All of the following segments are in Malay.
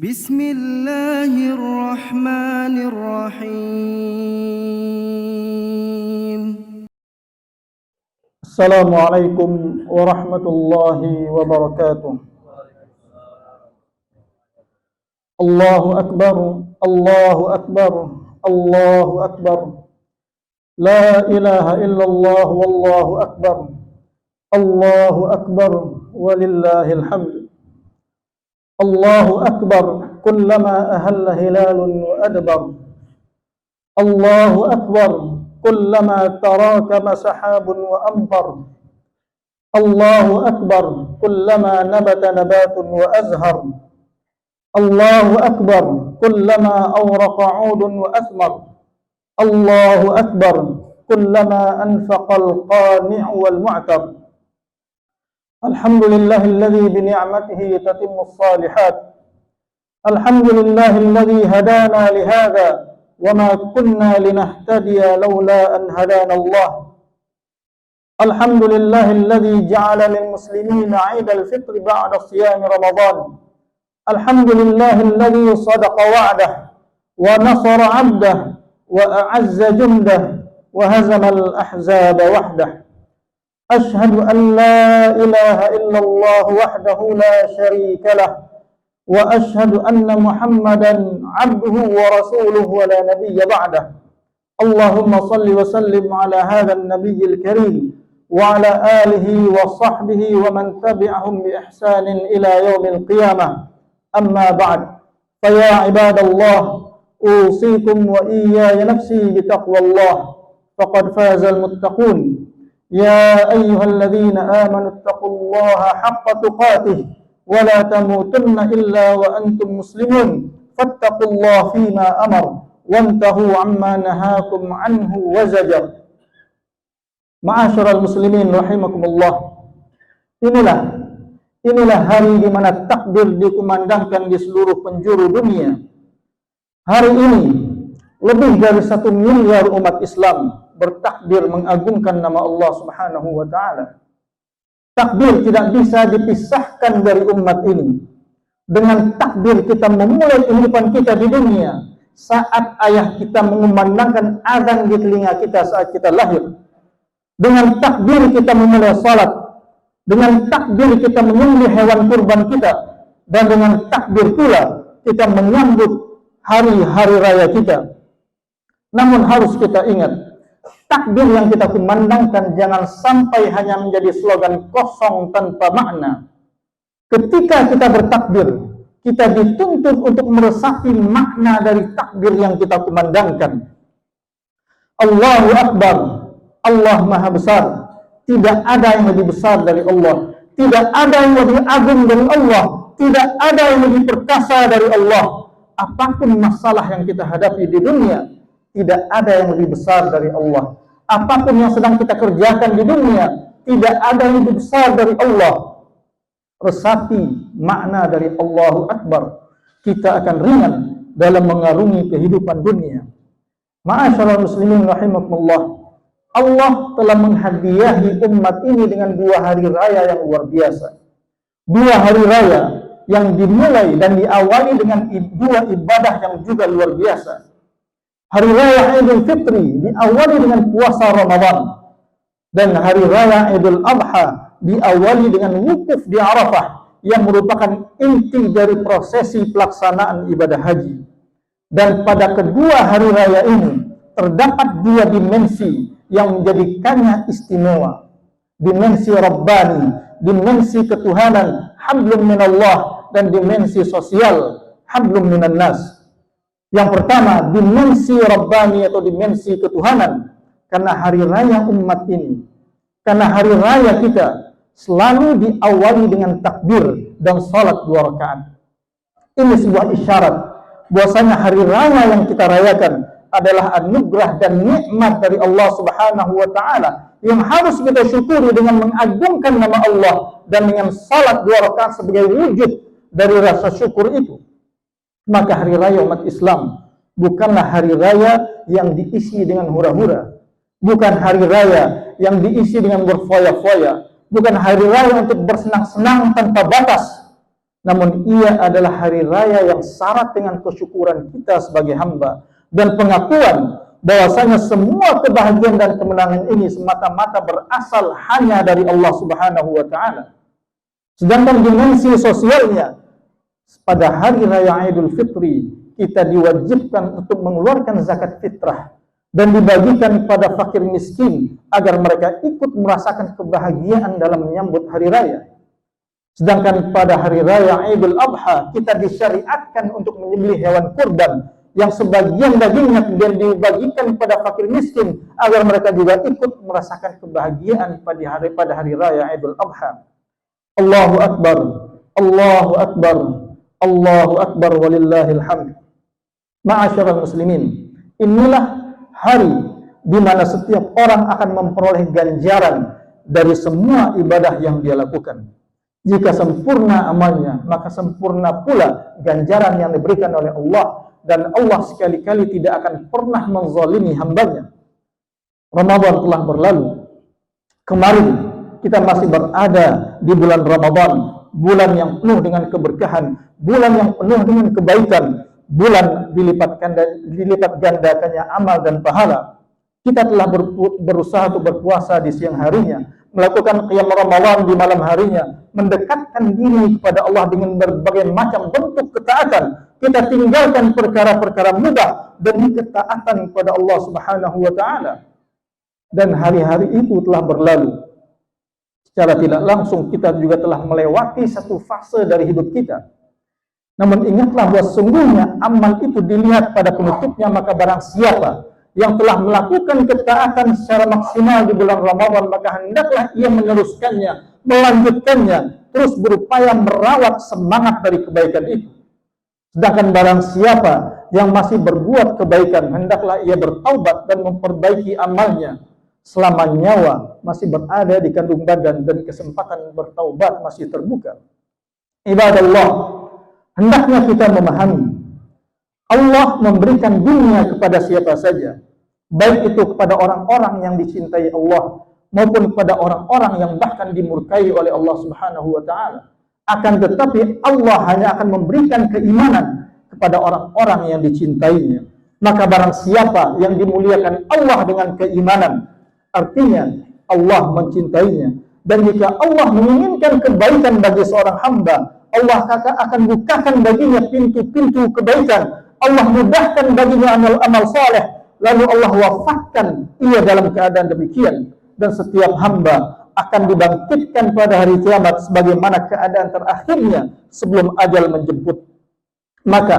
بسم الله الرحمن الرحيم. السلام عليكم ورحمة الله وبركاته. الله أكبر الله أكبر الله أكبر لا إله إلا الله والله أكبر الله أكبر ولله الحمد. الله أكبر كلما أهل هلال وأدبر. الله أكبر كلما تراكم سحاب وأمطر. الله أكبر كلما نبت نبات وأزهر. الله أكبر كلما أورق عود وأثمر. الله أكبر كلما أنفق القانع والمعتر. الحمد لله الذي بنعمته تتم الصالحات. الحمد لله الذي هدانا لهذا وما كنا لنهتدي لولا أن هدانا الله. الحمد لله الذي جعل للمسلمين عيد الفطر بعد صيام رمضان. الحمد لله الذي صدق وعده ونصر عبده وأعز جنده وهزم الأحزاب وحده. أشهد أن لا إله إلا الله وحده لا شريك له، وأشهد أن محمدا عبده ورسوله ولا نبي بعده. اللهم صل وسلم على هذا النبي الكريم وعلى آله وصحبه ومن تبعهم بإحسان إلى يوم القيامة. أما بعد، فيا عباد الله، أوصيكم وإياي نفسي بتقوى الله، فقد فاز المتقون. يا أيها الذين آمنوا اتقوا الله حق تقاته ولا تموتن إلا وأنتم مسلمون، فاتقوا الله فيما أمر وانتهوا عما نهاكم عنه وزجر. Ma'asyiral muslimin rahimakumullah. Inilah hari di mana takbir dikumandangkan di seluruh penjuru dunia. Hari ini lebih dari 1 miliar umat Islam bertakbir mengagungkan nama Allah Subhanahu wa taala. Takbir tidak bisa dipisahkan dari umat ini. Dengan takbir kita memulai kehidupan kita di dunia. Saat ayah kita mengumandangkan azan di telinga kita saat kita lahir. Dengan takbir kita memulai salat. Dengan takbir kita menyembelih hewan kurban kita. Dan dengan takbir pula kita menyambut hari-hari raya kita. Namun harus kita ingat, takbir yang kita kumandangkan jangan sampai hanya menjadi slogan kosong tanpa makna. Ketika kita bertakbir, kita dituntut untuk meresapi makna dari takbir yang kita kumandangkan. Allahu Akbar, Allah Maha Besar. Tidak ada yang lebih besar dari Allah. Tidak ada yang lebih agung dari Allah. Tidak ada yang lebih perkasa dari Allah. Apapun masalah yang kita hadapi di dunia, tidak ada yang lebih besar dari Allah. Apapun yang sedang kita kerjakan di dunia, tidak ada yang lebih besar dari Allah. Resapi makna dari Allahu Akbar, kita akan ringan dalam mengarungi kehidupan dunia. Ma'asyiral muslimin rahimakumullah. Allah telah menghadiahi umat ini dengan 2 hari raya yang luar biasa. 2 hari raya yang dimulai dan diawali dengan 2 ibadah yang juga luar biasa. Hari raya Idul Fitri diawali dengan puasa Ramadan, dan hari raya Idul Adha diawali dengan wukuf di Arafah yang merupakan inti dari prosesi pelaksanaan ibadah haji. Dan pada kedua hari raya ini terdapat 2 dimensi yang menjadikannya istimewa. Dimensi Rabbani, dimensi ketuhanan, hablum minallah, dan dimensi sosial, hablum minan nas. Yang pertama, dimensi Rabbani atau dimensi ketuhanan. Karena hari raya umat ini, karena hari raya kita selalu diawali dengan takbir dan salat 2 rakaat. Ini sebuah isyarat bahwasanya hari raya yang kita rayakan adalah anugerah dan nikmat dari Allah Subhanahu wa taala yang harus kita syukuri dengan mengagungkan nama Allah dan dengan salat 2 rakaat sebagai wujud dari rasa syukur itu. Maka hari raya umat Islam bukanlah hari raya yang diisi dengan hura-hura, bukan hari raya yang diisi dengan berfoya-foya, bukan hari raya untuk bersenang-senang tanpa batas. namun ia adalah hari raya yang syarat dengan kesyukuran kita sebagai hamba dan pengakuan bahwasanya semua kebahagiaan dan kemenangan ini semata-mata berasal hanya dari Allah Subhanahu wa taala. Sedangkan dimensi sosialnya, pada hari raya Idul Fitri kita diwajibkan untuk mengeluarkan zakat fitrah dan dibagikan kepada fakir miskin agar mereka ikut merasakan kebahagiaan dalam menyambut hari raya. Sedangkan pada hari raya Idul Adha kita disyariatkan untuk menyembelih hewan kurban yang sebagian dagingnya kemudian dibagikan kepada fakir miskin agar mereka juga ikut merasakan kebahagiaan pada hari raya Idul Adha. Allahu Akbar, Allahu Akbar, Allahu Akbar walillahil hamd. Ma'asyiral muslimin, inilah hari di mana setiap orang akan memperoleh ganjaran dari semua ibadah yang dia lakukan. Jika sempurna amalnya, maka sempurna pula ganjaran yang diberikan oleh Allah, dan Allah sekali-kali tidak akan pernah menzalimi hambanya. Ramadan telah berlalu. Kemarin kita masih berada di bulan Ramadan, bulan yang penuh dengan keberkahan, bulan yang penuh dengan kebaikan, bulan dilipat gandakannya amal dan pahala. Kita telah berusaha untuk berpuasa di siang harinya, melakukan qiyam Ramadan di malam harinya, mendekatkan diri kepada Allah dengan berbagai macam bentuk ketaatan. Kita tinggalkan perkara-perkara mudah demi ketaatan kepada Allah Subhanahu wa taala. Dan hari-hari itu telah berlalu. Secara tidak langsung kita juga telah melewati satu fase dari hidup kita. Namun ingatlah bahwa sesungguhnya amal itu dilihat pada penutupnya, maka barang siapa yang telah melakukan ketaatan secara maksimal di bulan Ramadan, maka hendaklah ia meneruskannya, melanjutkannya, terus berupaya merawat semangat dari kebaikan itu. Sedangkan barang siapa yang masih berbuat kebaikan, hendaklah ia bertaubat dan memperbaiki amalnya selama nyawa masih berada di kandung badan dan kesempatan bertaubat masih terbuka. Ibadallah, hendaknya kita memahami Allah memberikan dunia kepada siapa saja, baik itu kepada orang-orang yang dicintai Allah maupun kepada orang-orang yang bahkan dimurkai oleh Allah Subhanahu wa taala. Akan tetapi Allah hanya akan memberikan keimanan kepada orang-orang yang dicintainya. Maka barang siapa yang dimuliakan Allah dengan keimanan, artinya Allah mencintainya. Dan jika Allah menginginkan kebaikan bagi seorang hamba, Allah akan bukakan baginya pintu-pintu kebaikan. Allah mudahkan baginya amal-amal saleh, lalu Allah wafatkan ia dalam keadaan demikian. Dan setiap hamba akan dibangkitkan pada hari kiamat sebagaimana keadaan terakhirnya sebelum ajal menjemput. Maka,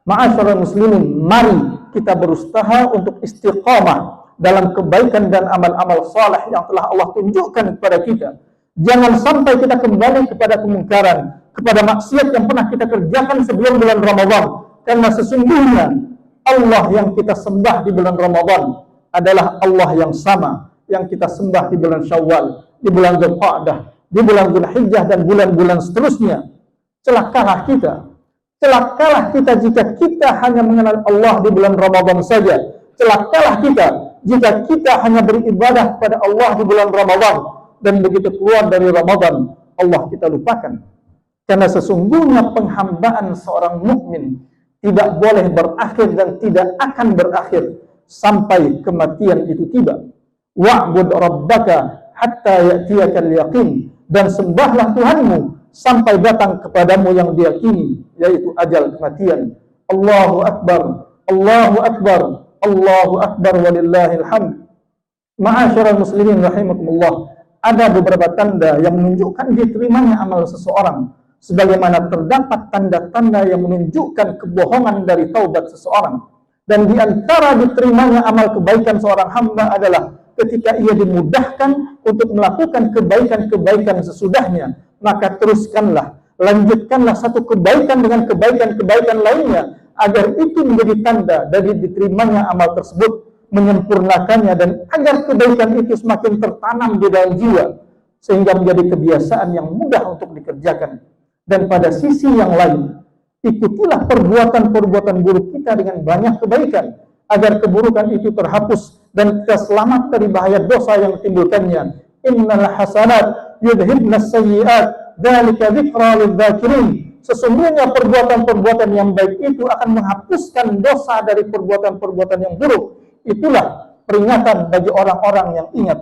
ma'asyiral muslimin, mari kita berusaha untuk istiqamah dalam kebaikan dan amal-amal saleh yang telah Allah tunjukkan kepada kita. Jangan sampai kita kembali kepada kemungkaran, kepada maksiat yang pernah kita kerjakan sebelum bulan Ramadan. Karena sesungguhnya Allah yang kita sembah di bulan Ramadan adalah Allah yang sama yang kita sembah di bulan Syawal, di bulan Dzulqa'dah, di bulan Dzulhijjah dan bulan-bulan seterusnya. Celakalah kita jika kita hanya mengenal Allah di bulan Ramadan saja. Celakalah kita jika kita hanya beribadah kepada Allah di bulan Ramadan dan begitu keluar dari Ramadan Allah kita lupakan. Karena sesungguhnya penghambaan seorang mukmin tidak boleh berakhir dan tidak akan berakhir sampai kematian itu tiba. Wa'bud rabbaka hatta ya'tiyakal yaqin, dan sembahlah Tuhanmu sampai datang kepadamu yang diyakini, yaitu ajal kematian. Allahu Akbar, Allahu Akbar, Allahu Akbar walillahil hamd. Ma'asyiral muslimin rahimakumullah, ada beberapa tanda yang menunjukkan diterimanya amal seseorang, sebagaimana terdapat tanda-tanda yang menunjukkan kebohongan dari taubat seseorang. Dan di antara diterimanya amal kebaikan seorang hamba adalah ketika ia dimudahkan untuk melakukan kebaikan-kebaikan sesudahnya, maka teruskanlah, lanjutkanlah satu kebaikan dengan kebaikan-kebaikan lainnya, agar itu menjadi tanda dari diterimanya amal tersebut, menyempurnakannya, dan agar kebaikan itu semakin tertanam di dalam jiwa, sehingga menjadi kebiasaan yang mudah untuk dikerjakan. Dan pada sisi yang lain, ikutilah perbuatan-perbuatan buruk kita dengan banyak kebaikan, agar keburukan itu terhapus dan kita selamat dari bahaya dosa yang timbulkannya. Innal hasanat yudhibnas sayyi'at, dzalika dzikra lidzakirin. sesungguhnya perbuatan-perbuatan yang baik itu akan menghapuskan dosa dari perbuatan-perbuatan yang buruk. Itulah peringatan bagi orang-orang yang ingat.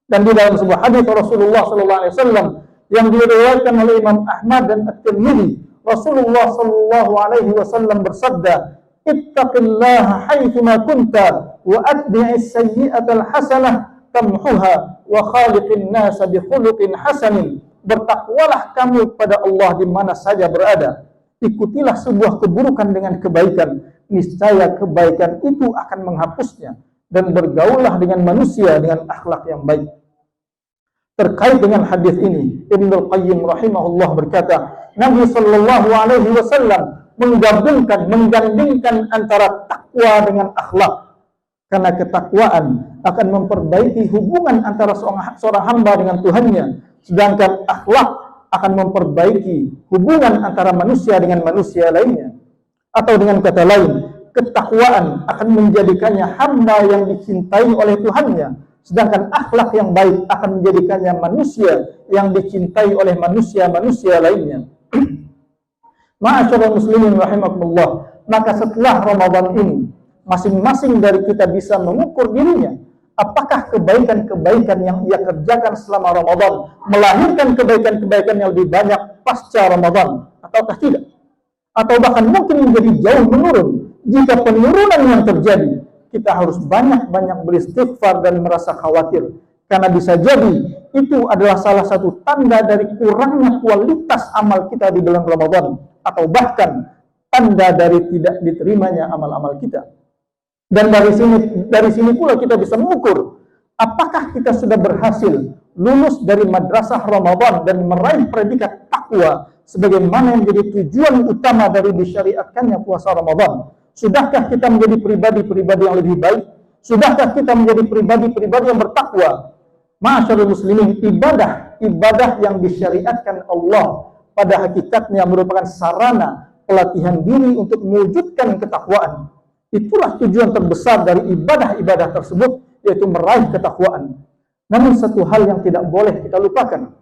Dan di dalam sebuah hadis Rasulullah sallallahu alaihi wasallam yang diriwayatkan oleh Imam Ahmad dan At-Tirmidzi, Rasulullah sallallahu alaihi wasallam bersabda, "Ittaqillaha haitsuma kunta wa atbi'is sayyi'atal hasanah tamhuha wa khaliqin nasa bi khuluqin hasanin." Bertakwalah kamu kepada Allah di mana saja berada. Ikutilah sebuah keburukan dengan kebaikan. Niscaya kebaikan itu akan menghapusnya. Dan bergaullah dengan manusia dengan akhlak yang baik. Terkait dengan hadis ini, Ibnu Qayyim rahimahullah berkata, Nabi sallallahu alaihi wasallam menggandingkan antara takwa dengan akhlak. Karena ketakwaan akan memperbaiki hubungan antara seorang hamba dengan Tuhannya. Sedangkan akhlak akan memperbaiki hubungan antara manusia dengan manusia lainnya. Atau dengan kata lain, ketakwaan akan menjadikannya hamba yang dicintai oleh Tuhannya. Sedangkan akhlak yang baik akan menjadikannya manusia yang dicintai oleh manusia-manusia lainnya. Ma'asyiral muslimin rahimakumullah. Maka setelah Ramadan ini, masing-masing dari kita bisa mengukur dirinya. Apakah kebaikan-kebaikan yang ia kerjakan selama Ramadan melahirkan kebaikan-kebaikan yang lebih banyak pasca Ramadan ataukah tidak? Atau bahkan mungkin menjadi jauh menurun. Jika penurunan yang terjadi, kita harus banyak-banyak beristighfar dan merasa khawatir. Karena bisa jadi itu adalah salah satu tanda dari kurangnya kualitas amal kita di bulan Ramadan. Atau bahkan tanda dari tidak diterimanya amal-amal kita. Dan dari sini pula kita bisa mengukur apakah kita sudah berhasil lulus dari madrasah Ramadan dan meraih predikat takwa sebagaimana yang menjadi tujuan utama dari disyariatkannya puasa Ramadan. Sudahkah kita menjadi pribadi-pribadi yang lebih baik? Sudahkah kita menjadi pribadi-pribadi yang bertakwa? Ma'asyiral muslimin, ibadah yang disyariatkan Allah pada hakikatnya merupakan sarana pelatihan diri untuk mewujudkan ketakwaan. Itulah tujuan terbesar dari ibadah-ibadah tersebut, yaitu meraih ketakwaan. Namun satu hal yang tidak boleh kita lupakan,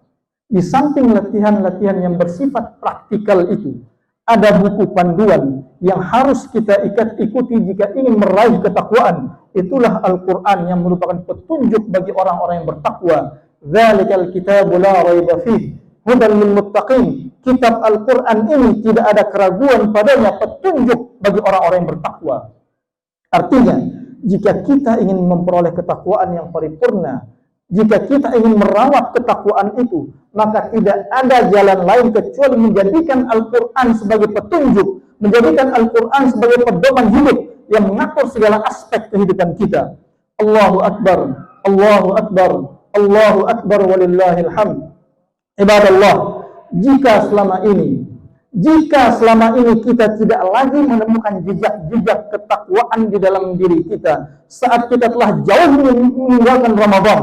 di samping latihan-latihan yang bersifat praktikal itu, ada buku panduan yang harus kita ikuti jika ingin meraih ketakwaan. Itulah Al-Quran yang merupakan petunjuk bagi orang-orang yang bertakwa. Dzalikal kitabu la raiba fihi hudan lil muttaqin. Kitab Al-Quran ini tidak ada keraguan padanya, petunjuk bagi orang-orang yang bertakwa. Artinya, jika kita ingin memperoleh ketakwaan yang paripurna, jika kita ingin merawat ketakwaan itu, maka tidak ada jalan lain kecuali menjadikan Al-Quran sebagai petunjuk, menjadikan Al-Quran sebagai pedoman hidup yang mengatur segala aspek kehidupan kita. Allahu Akbar, Allahu Akbar, Allahu Akbar walillahil hamd. Ibadallah, jika selama ini kita tidak lagi menemukan jejak-jejak ketakwaan di dalam diri kita saat kita telah jauh meninggalkan Ramadan,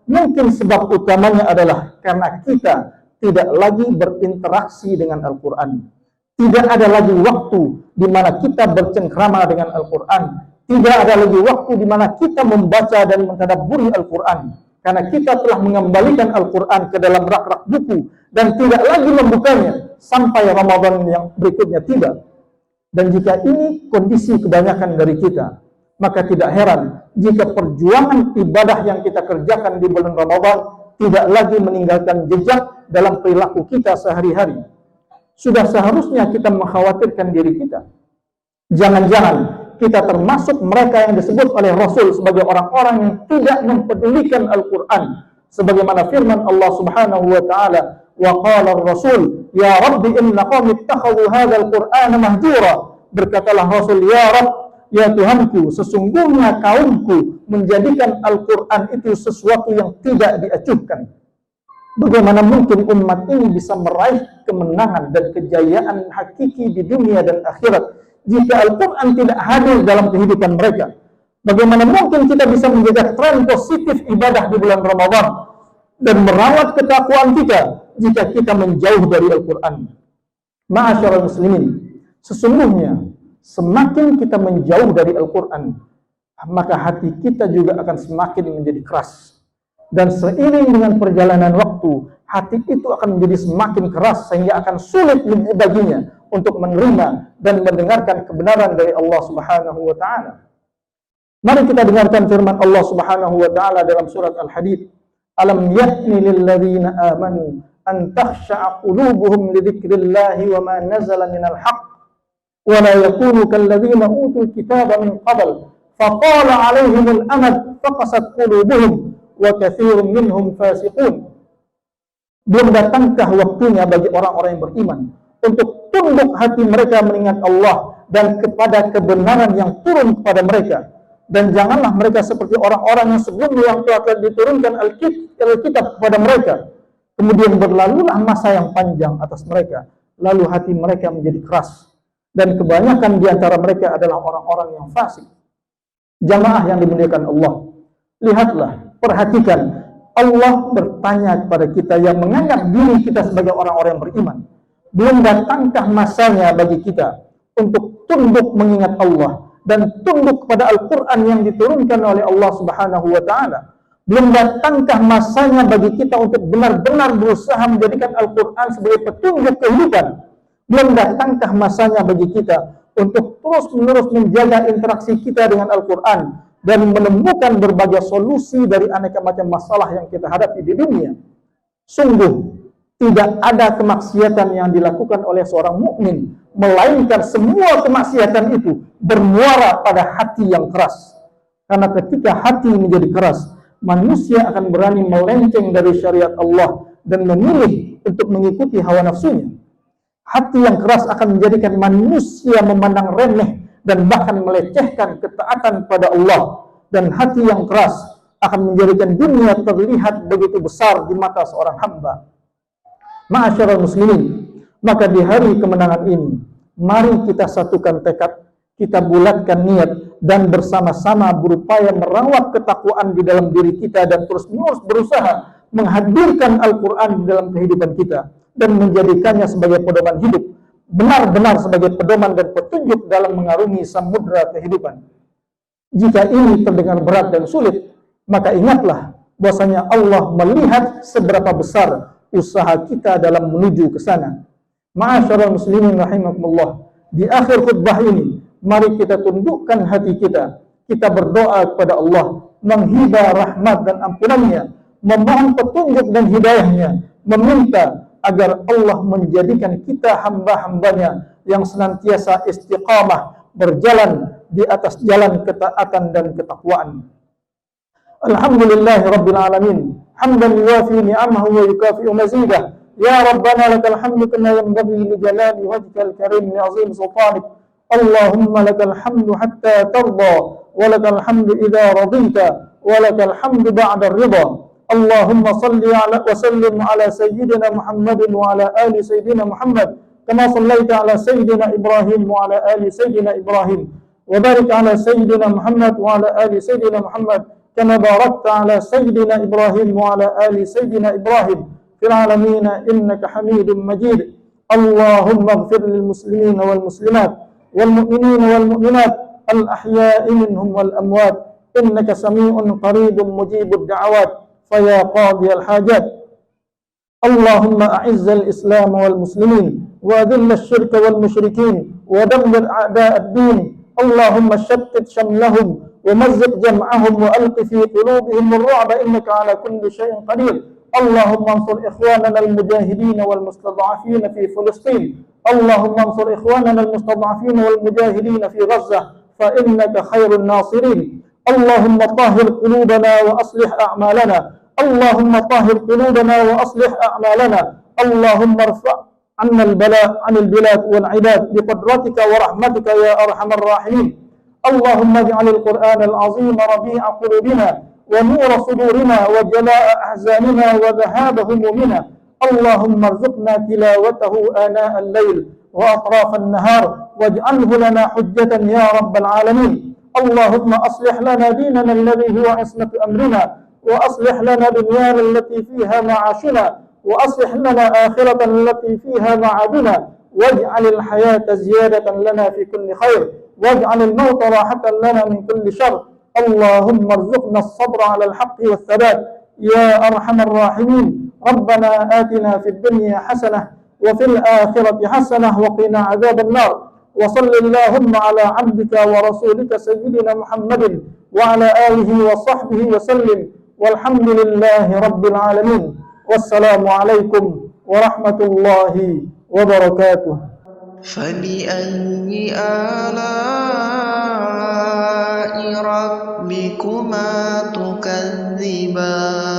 mungkin sebab utamanya adalah karena kita tidak lagi berinteraksi dengan Al-Quran. Tidak ada lagi waktu di mana kita bercengkrama dengan Al-Quran. Tidak ada lagi waktu di mana kita membaca dan mentadabburi Al-Quran. Karena kita telah mengembalikan Al-Quran ke dalam rak-rak buku dan tidak lagi membukanya sampai Ramadan yang berikutnya tiba. Dan jika ini kondisi kebanyakan dari kita, maka tidak heran jika perjuangan ibadah yang kita kerjakan di bulan Ramadan tidak lagi meninggalkan jejak dalam perilaku kita sehari-hari. Sudah seharusnya kita mengkhawatirkan diri kita. Jangan-jangan kita termasuk mereka yang disebut oleh Rasul sebagai orang-orang yang tidak mempedulikan Al-Quran. Sebagaimana firman Allah Subhanahu wa Ta'ala, wa qala ar-rasul ya rabbi inna qaumi ittakhadhu hadzal qur'ana mahjura. Berkatalah Rasul, ya Rabb, ya Tuhanku, sesungguhnya kaumku menjadikan Al-Quran itu sesuatu yang tidak diacuhkan. Bagaimana mungkin umat ini bisa meraih kemenangan dan kejayaan hakiki di dunia dan akhirat jika Al-Quran tidak hadir dalam kehidupan mereka? Bagaimana mungkin kita bisa menjaga tren positif ibadah di bulan Ramadan dan merawat ketakwaan kita jika kita menjauh dari Al-Quran? Ma'asyiral muslimin, sesungguhnya semakin kita menjauh dari Al-Quran, maka hati kita juga akan semakin menjadi keras. Dan seiring dengan perjalanan waktu, hati itu akan menjadi semakin keras sehingga akan sulit baginya untuk menerima dan mendengarkan kebenaran dari Allah Subhanahu wa taala. Mari kita dengarkan firman Allah Subhanahu wa taala dalam surat Al-Hadid. Alam yakni lil ladzina amanu an takhsha'a qulubuhum li dzikrillahi wa ma nazala minal haqq wa la yakunu kal ladzina utul kitaba min qabl faqala 'alaihimul amad faqasat qulubuhum wa katsirun minhum fasiqun. Belum datangkah waktunya bagi orang-orang yang beriman untuk tunduk hati mereka mengingat Allah dan kepada kebenaran yang turun kepada mereka. Dan janganlah mereka seperti orang-orang yang sebelumnya yang telah diturunkan Alkitab kepada mereka. Kemudian berlalulah masa yang panjang atas mereka, lalu hati mereka menjadi keras. Dan kebanyakan di antara mereka adalah orang-orang yang fasik. Jamaah yang dimuliakan Allah, lihatlah, perhatikan, Allah bertanya kepada kita yang menganggap diri kita sebagai orang-orang yang beriman. Belum datangkah masanya bagi kita untuk tunduk mengingat Allah dan tunduk kepada Al-Quran yang diturunkan oleh Allah Subhanahu wa ta'ala? Belum datangkah masanya bagi kita untuk benar-benar berusaha menjadikan Al-Quran sebagai petunjuk kehidupan? Belum datangkah masanya bagi kita untuk terus-menerus menjaga interaksi kita dengan Al-Quran dan menemukan berbagai solusi dari aneka macam masalah yang kita hadapi di dunia? Sungguh tidak ada kemaksiatan yang dilakukan oleh seorang mukmin melainkan semua kemaksiatan itu bermuara pada hati yang keras. Karena ketika hati menjadi keras, manusia akan berani melenceng dari syariat Allah dan memilih untuk mengikuti hawa nafsunya. Hati yang keras akan menjadikan manusia memandang remeh dan bahkan melecehkan ketaatan pada Allah. Dan hati yang keras akan menjadikan dunia terlihat begitu besar di mata seorang hamba. Ma'asyiral muslimin, maka di hari kemenangan ini, mari kita satukan tekad, kita bulatkan niat, dan bersama-sama berupaya merawat ketakwaan di dalam diri kita dan terus-menerus berusaha menghadirkan Al-Quran di dalam kehidupan kita dan menjadikannya sebagai pedoman hidup, benar-benar sebagai pedoman dan petunjuk dalam mengarungi samudra kehidupan. Jika ini terdengar berat dan sulit, maka ingatlah bahwasanya Allah melihat seberapa besar usaha kita dalam menuju ke sana. Ma'asyiral muslimin rahimakumullah, di akhir khutbah ini, mari kita tundukkan hati kita. Kita berdoa kepada Allah, menghibah rahmat dan ampunannya, memohon petunjuk dan hidayahnya, meminta agar Allah menjadikan kita hamba-hambanya yang senantiasa istiqamah berjalan di atas jalan ketaatan dan ketakwaan. Alhamdulillahi Rabbil Alamin, hamdan yuwafi ni'amahu wa yukafi'u mazidah. Ya Rabbana lakal hamdu kama yanbaghi li jalali wajhikal karim li azim sultanik. Allahumma lakal hamdu hatta tarda wa lakal hamdu idza radita wa lakal hamdu ba'da ar-ridha. Allahumma salli ala wa sallim ala sayyidina Muhammadin wa ala ali sayyidina Muhammad kama sallaita ala sayyidina Ibrahim wa ala ali sayyidina Ibrahim wa barik ala sayyidina Muhammad wa ala ali sayyidina Muhammad kama barakta ala sayyidina Ibrahim wa ala ali sayyidina Ibrahim fil alamin innaka Hamidum Majid. Allahumma ighfir lil muslimina wal muslimat wal mu'minina wal mu'minat al ahya'i minhum wal amwat innaka sami'un qaribun mujibud da'awat فيا قاضي الحاجات. اللهم أعز الإسلام والمسلمين وأذل الشرك والمشركين ودمر أعداء الدين. اللهم شتت شملهم ومزق جمعهم وألق في قلوبهم الرعب إنك على كل شيء قدير. اللهم انصر إخواننا المجاهدين والمستضعفين في فلسطين. اللهم انصر إخواننا المستضعفين والمجاهدين في غزة فإنك خير الناصرين. اللهم طهر قلوبنا وأصلح أعمالنا. اللهم طهر قلوبنا وأصلح أعمالنا. اللهم ارفع عنا البلاء عن البلاد والعباد بقدرتك ورحمتك يا أرحم الراحمين. اللهم اجعل القرآن العظيم ربيع قلوبنا ونور صدورنا وجلاء أحزاننا وذهاب همومنا. اللهم ارزقنا تلاوته آناء الليل وأطراف النهار واجعله لنا حجة يا رب العالمين. اللهم أصلح لنا ديننا الذي هو عصمة أمرنا وأصلح لنا دنيانا التي فيها معاشنا وأصلح لنا آخرة التي فيها معادنا واجعل الحياة زيادة لنا في كل خير واجعل الموت راحة لنا من كل شر. اللهم ارزقنا الصبر على الحق والثبات يا أرحم الراحمين. ربنا آتنا في الدنيا حسنة وفي الآخرة حسنة وقنا عذاب النار وصل اللهم على عبدك ورسولك سيدنا محمد وعلى آله وصحبه وسلم والحمد لله رب العالمين والسلام عليكم ورحمة الله وبركاته. فبأي آلاء ربكما تكذبان